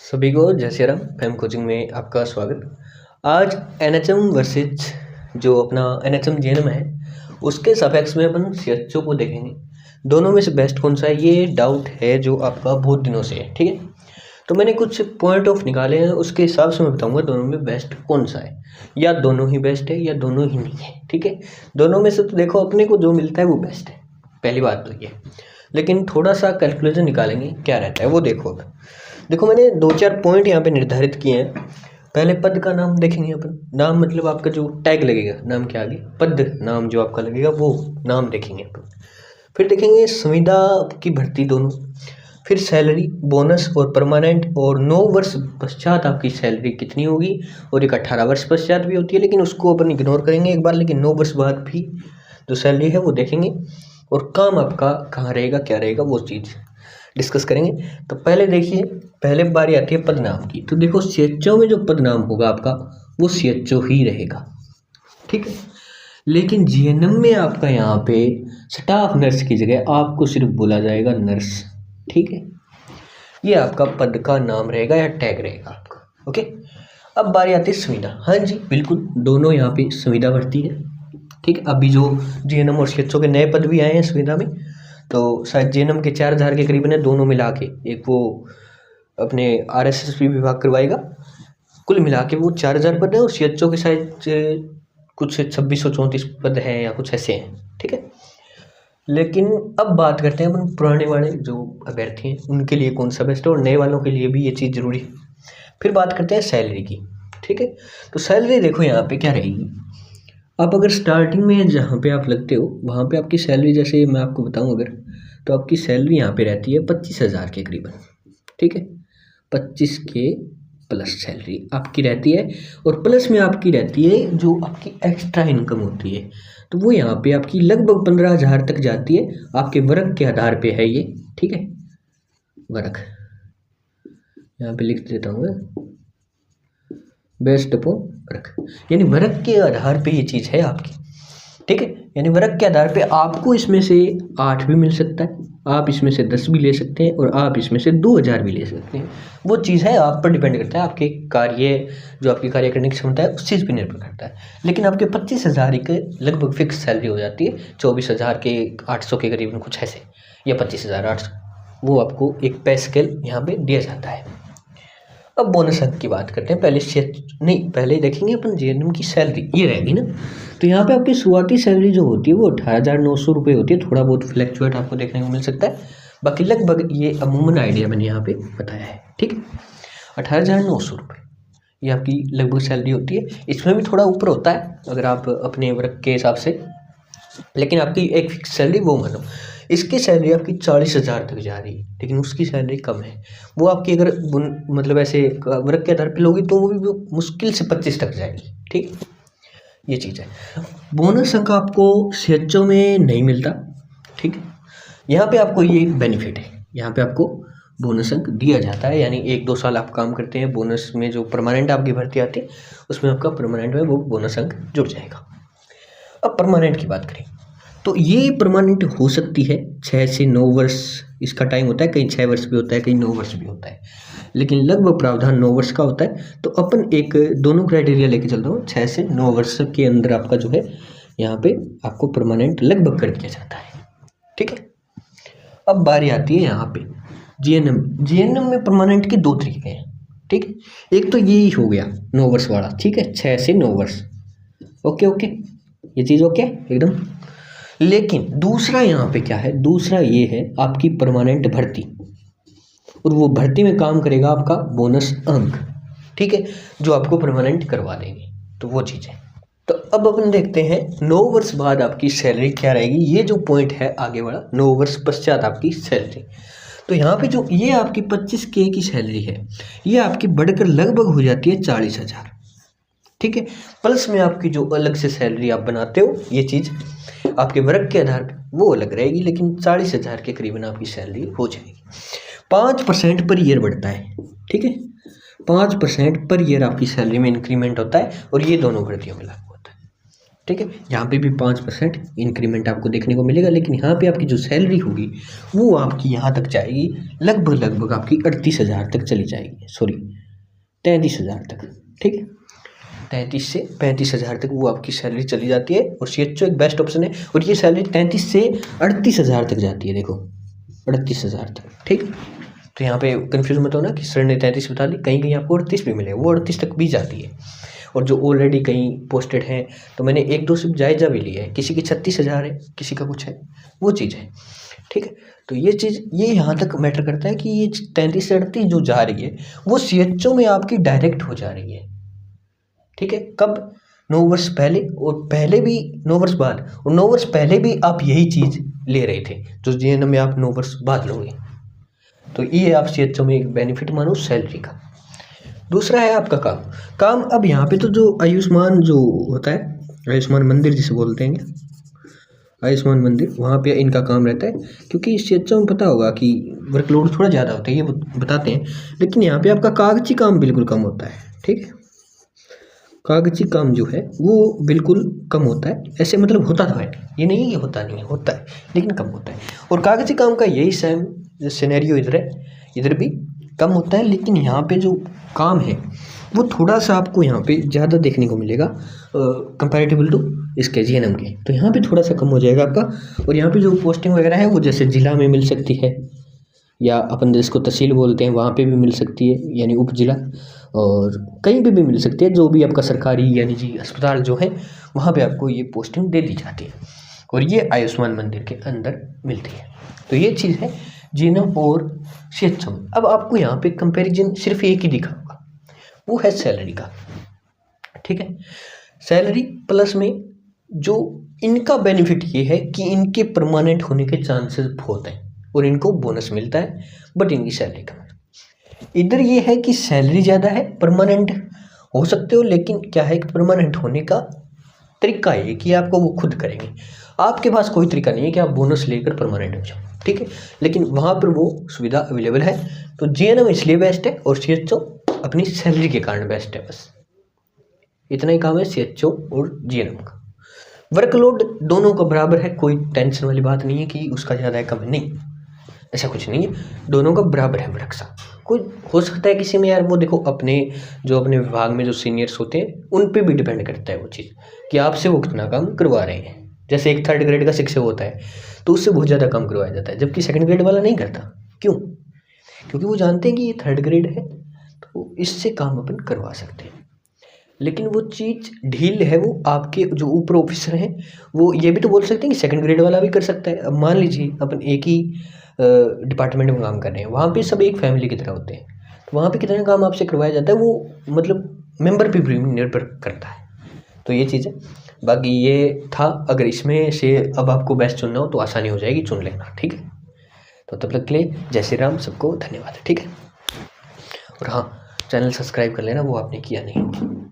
सभी को जय श्री राम। फैम कोचिंग में आपका स्वागत। आज एनएचएम वर्सेज जो अपना एनएचएम जीएनएम है उसके सफेक्स में अपन सीएचओ को देखेंगे। दोनों में से बेस्ट कौन सा है ये डाउट है जो आपका बहुत दिनों से है। ठीक है, तो मैंने कुछ पॉइंट ऑफ निकाले हैं, उसके हिसाब से मैं बताऊंगा दोनों में बेस्ट कौन सा है, या दोनों ही बेस्ट है या दोनों ही नहीं है। ठीक है, दोनों में से तो देखो अपने को जो मिलता है वो बेस्ट है, पहली बात तो ये। लेकिन थोड़ा सा कैलकुलेशन निकालेंगे क्या रहता है वो देखो। अब देखो मैंने 2-4 पॉइंट यहाँ पे निर्धारित किए हैं। पहले पद का नाम देखेंगे अपन। नाम मतलब आपका जो टैग लगेगा नाम के आगे, पद नाम जो आपका लगेगा वो नाम देखेंगे अपन। फिर देखेंगे संविदा की भर्ती दोनों, फिर सैलरी, बोनस और परमानेंट, और 9 वर्ष पश्चात आपकी सैलरी कितनी होगी, और एक 18 वर्ष पश्चात भी होती है लेकिन उसको अपन इग्नोर करेंगे एक बार। लेकिन 9 वर्ष बाद भी जो सैलरी है वो देखेंगे, और काम आपका कहाँ रहेगा क्या रहेगा वो चीज़ डिस्कस करेंगे। तो पहले देखिए, पहले बारी आती है पद नाम की। तो देखो सीएचओ में जो पद नाम होगा आपका वो सीएचओ ही रहेगा। ठीक है, लेकिन जीएनएम में आपका यहाँ पे स्टाफ नर्स की जगह आपको सिर्फ बोला जाएगा नर्स। ठीक है, ये आपका पद का नाम रहेगा या टैग रहेगा आपका। ओके, अब बारी आती है संविदा। हाँ जी बिल्कुल, दोनों यहाँ पे संविदा भर्ती है। ठीक है, अभी जो जीएनएम और सीएचओ के नए पद भी आए हैं संविदा में, तो शायद जीएनएम के 4000 के करीबन है दोनों मिला के। एक वो अपने आरएसएसपी विभाग करवाएगा, कुल मिला के वो 4000 पद है, और सीएचओ के शायद कुछ 2634 पद हैं या कुछ ऐसे हैं। ठीक है, लेकिन अब बात करते हैं अपन पुराने वाले जो अभ्यर्थी हैं उनके लिए कौन सा बेस्ट है, और नए वालों के लिए भी ये चीज़ जरूरी है। फिर बात करते हैं सैलरी की। ठीक है, तो सैलरी देखो यहाँ पे क्या रहेगी। आप अगर स्टार्टिंग में जहाँ पे आप लगते हो वहाँ पे आपकी सैलरी, जैसे मैं आपको बताऊँ अगर, तो आपकी सैलरी यहाँ पे रहती है 25,000 के करीबन। ठीक है, 25 के प्लस सैलरी आपकी रहती है, और प्लस में आपकी रहती है जो आपकी एक्स्ट्रा इनकम होती है, तो वो यहाँ पे आपकी लगभग 15,000 तक जाती है। आपके वर्ग के आधार पे है ये। ठीक है, वर्ग यहाँ पे लिख देता हूँ बेस्ट अपॉन वर्ग, यानी वर्ग के आधार पे ये चीज़ है आपकी। ठीक है, यानी वर्ग के आधार पे आपको इसमें से 8 भी मिल सकता है, आप इसमें से 10 भी ले सकते हैं, और आप इसमें से 2000 भी ले सकते हैं। वो चीज़ है आप पर डिपेंड करता है, आपके कार्य जो आपकी कार्य करने की क्षमता है उस चीज़ पर निर्भर करता है। लेकिन आपके 25,000 के लगभग फिक्स सैलरी हो जाती है, 24,000 के 800 के करीबन कुछ ऐसे, या 25,800, वो आपको एक पे स्केल यहाँ पे दिया जाता है। अब बोनस अंक की बात करते हैं। पहले देखेंगे अपन जीएनएम की सैलरी, ये रहेगी ना। तो यहाँ पे आपकी शुरुआती सैलरी जो होती है वो 18,900 रुपये होती है। थोड़ा बहुत फ्लैक्चुएट आपको देखने को मिल सकता है, बाकी लगभग ये अमूमन आइडिया मैंने यहाँ पे बताया है। ठीक है, 18,900 रुपये ये आपकी लगभग सैलरी होती है। इसमें भी थोड़ा ऊपर होता है अगर आप अपने वर्क के हिसाब से, लेकिन आपकी एक फिक्स सैलरी वो मानो। इसकी सैलरी आपकी 40,000 तक जा रही है, लेकिन उसकी सैलरी कम है। वो आपकी अगर मतलब ऐसे वर्क के आधार पर लोगी तो वो भी मुश्किल से 25 तक जाएगी। ठीक, ये चीज़ है। बोनस अंक आपको सीएचओ में नहीं मिलता। ठीक है, यहाँ पे आपको ये बेनिफिट है, यहाँ पे आपको बोनस अंक दिया जाता है, यानी 1-2 साल आप काम करते हैं, बोनस में जो परमानेंट आपकी भर्ती आती है उसमें आपका परमानेंट में वो बोनस अंक जुड़ जाएगा। अब परमानेंट की बात करें तो ये परमानेंट हो सकती है 6 से 9 वर्ष इसका टाइम होता है, कहीं 6 वर्ष भी होता है, कहीं 9 वर्ष भी होता है, लेकिन लगभग प्रावधान 9 वर्ष का होता है। तो अपन एक दोनों क्राइटेरिया लेके चलता हूँ, 6 से 9 वर्ष के अंदर आपका जो है यहाँ पे आपको परमानेंट लगभग कर दिया जाता है। ठीक है, अब बारी आती है यहाँ पे जीएनएम। जीएनएम में परमानेंट के 2 तरीके हैं। ठीक है, एक तो यही हो गया 9 वर्ष वाला। ठीक है, 6 से 9 वर्ष, ओके, ये चीज़ ओके एकदम। लेकिन दूसरा यहाँ पे क्या है, दूसरा ये है आपकी परमानेंट भर्ती, और वो भर्ती में काम करेगा आपका बोनस अंक। ठीक है, जो आपको परमानेंट करवा देंगे, तो वो चीज़ है। तो अब अपन देखते हैं 9 वर्ष बाद आपकी सैलरी क्या रहेगी। ये जो पॉइंट है आगे वाला, 9 वर्ष पश्चात आपकी सैलरी, तो यहाँ पे जो ये आपकी 25K की सैलरी है ये आपकी बढ़कर लगभग हो जाती है 40,000। ठीक है, प्लस में आपकी जो अलग से सैलरी आप बनाते हो, ये चीज़ आपके वर्ग के आधार पर वो अलग रहेगी, लेकिन 40,000 के करीबन आपकी सैलरी हो जाएगी। 5% पर ईयर बढ़ता है। ठीक है, 5% पर ईयर आपकी सैलरी में इंक्रीमेंट होता है, और ये दोनों भर्तियों में लागू होता है। ठीक है। यहाँ पे भी 5% इंक्रीमेंट आपको देखने को मिलेगा, लेकिन यहाँ पे आपकी जो सैलरी होगी वो आपकी यहाँ तक जाएगी, लगभग आपकी 38,000 तक चली जाएगी, सॉरी 33,000 तक, ठीक है। 33 से 35,000 तक वो आपकी सैलरी चली जाती है, और CHO एक बेस्ट ऑप्शन है। और ये सैलरी 33 से 38,000 तक जाती है, देखो 38,000 तक, ठीक। तो यहाँ पे कन्फ्यूज मत होना कि सर ने 33 बता दी, कहीं कहीं आपको 38 भी मिले, वो 38 तक भी जाती है। और जो ऑलरेडी कहीं पोस्टेड हैं, तो मैंने 1-2 सिर्फ जायज़ा भी लिया है, किसी की 36,000 है, किसी का कुछ है, वो चीज़ है, ठीक है। तो ये चीज़ ये यहाँ तक मैटर करता है कि ये 33 से 38 जो जा रही है वो CHO में आपकी डायरेक्ट हो जा रही है, ठीक है। कब? 9 वर्ष पहले, और पहले भी 9 वर्ष बाद, और 9 वर्ष पहले भी आप यही चीज़ ले रहे थे जो GNM में आप 9 वर्ष बाद लोगे। तो ये आप CHO में एक बेनिफिट मानो सैलरी का। दूसरा है आपका काम। अब यहाँ पे तो जो आयुष्मान जो होता है, आयुष्मान मंदिर जिसे बोलते हैं, आयुष्मान मंदिर, वहाँ पे इनका काम रहता है, क्योंकि CHO में पता होगा कि वर्कलोड थोड़ा ज़्यादा होता है, ये बताते हैं। लेकिन यहाँ पे आपका कागजी काम बिल्कुल कम होता है, ठीक है। कागजी काम जो है वो बिल्कुल कम होता है, ऐसे मतलब होता तो है, ये नहीं है कि होता नहीं है, होता है लेकिन कम होता है। और कागजी काम का यही सेम सिनेरियो इधर है, इधर भी कम होता है, लेकिन यहाँ पे जो काम है वो थोड़ा सा आपको यहाँ पे ज़्यादा देखने को मिलेगा कंपैरेटिबल टू इसके GNM के। तो यहाँ पे थोड़ा सा कम हो जाएगा आपका। और यहाँ पे जो पोस्टिंग वगैरह है वो जैसे ज़िला में मिल सकती है, या अपन जिसको तहसील बोलते हैं वहाँ पे भी मिल सकती है, यानी उप जिला, और कहीं पे भी मिल सकती है। जो भी आपका सरकारी यानी जी अस्पताल जो है वहाँ पे आपको ये पोस्टिंग दे दी जाती है, और ये आयुष्मान मंदिर के अंदर मिलती है। तो ये चीज़ है GNM और CHO में। अब आपको यहाँ पे कंपैरिजन सिर्फ एक ही दिखा होगा, वो है सैलरी का, ठीक है। सैलरी प्लस में जो इनका बेनिफिट ये है कि इनके परमानेंट होने के चांसेस बहुत हैं, और इनको बोनस मिलता है, बट इनकी सैलरी कम है। इधर ये है कि सैलरी ज़्यादा है, परमानेंट हो सकते हो, लेकिन क्या है कि परमानेंट होने का तरीका ये कि आपको वो खुद करेंगे, आपके पास कोई तरीका नहीं है कि आप बोनस लेकर परमानेंट हो जाओ, ठीक है। लेकिन वहाँ पर वो सुविधा अवेलेबल है। तो GNM इसलिए बेस्ट है, और CHO अपनी सैलरी के कारण बेस्ट है। बस इतना ही काम है CHO और GNM का। वर्कलोड दोनों का बराबर है, कोई टेंशन वाली बात नहीं है कि उसका ज़्यादा है कम है, नहीं, ऐसा कुछ नहीं है, दोनों का बराबर है वर्क सा। कोई हो सकता है किसी में यार, वो देखो अपने विभाग में जो सीनियर्स होते हैं उन पे भी डिपेंड करता है वो चीज़, कि आपसे वो कितना काम करवा रहे हैं। जैसे एक 3rd ग्रेड का शिक्षक होता है तो उससे बहुत ज़्यादा काम करवाया जाता है, जबकि 2nd ग्रेड वाला नहीं करता। क्यों? क्योंकि वो जानते हैं कि ये 3rd ग्रेड है तो इससे काम अपन करवा सकते हैं। लेकिन वो चीज़ ढील है, वो आपके जो ऊपर ऑफिसर हैं वो ये भी तो बोल सकते हैं कि 2nd ग्रेड वाला भी कर सकता है। अब मान लीजिए अपन एक ही डिपार्टमेंट में काम कर रहे हैं, वहाँ पे सब एक फैमिली की तरह होते हैं, तो वहाँ पे कितना काम आपसे करवाया जाता है वो मतलब मेंबर पे भी निर्भर करता है। तो ये चीज़ है। बाकी ये था, अगर इसमें से अब आपको बेस्ट चुनना हो तो आसानी हो जाएगी, चुन लेना, ठीक है। तो तब तक के लिए जय श्री राम, सबको धन्यवाद, ठीक है। और हाँ, चैनल सब्सक्राइब कर लेना, वो आपने किया नहीं।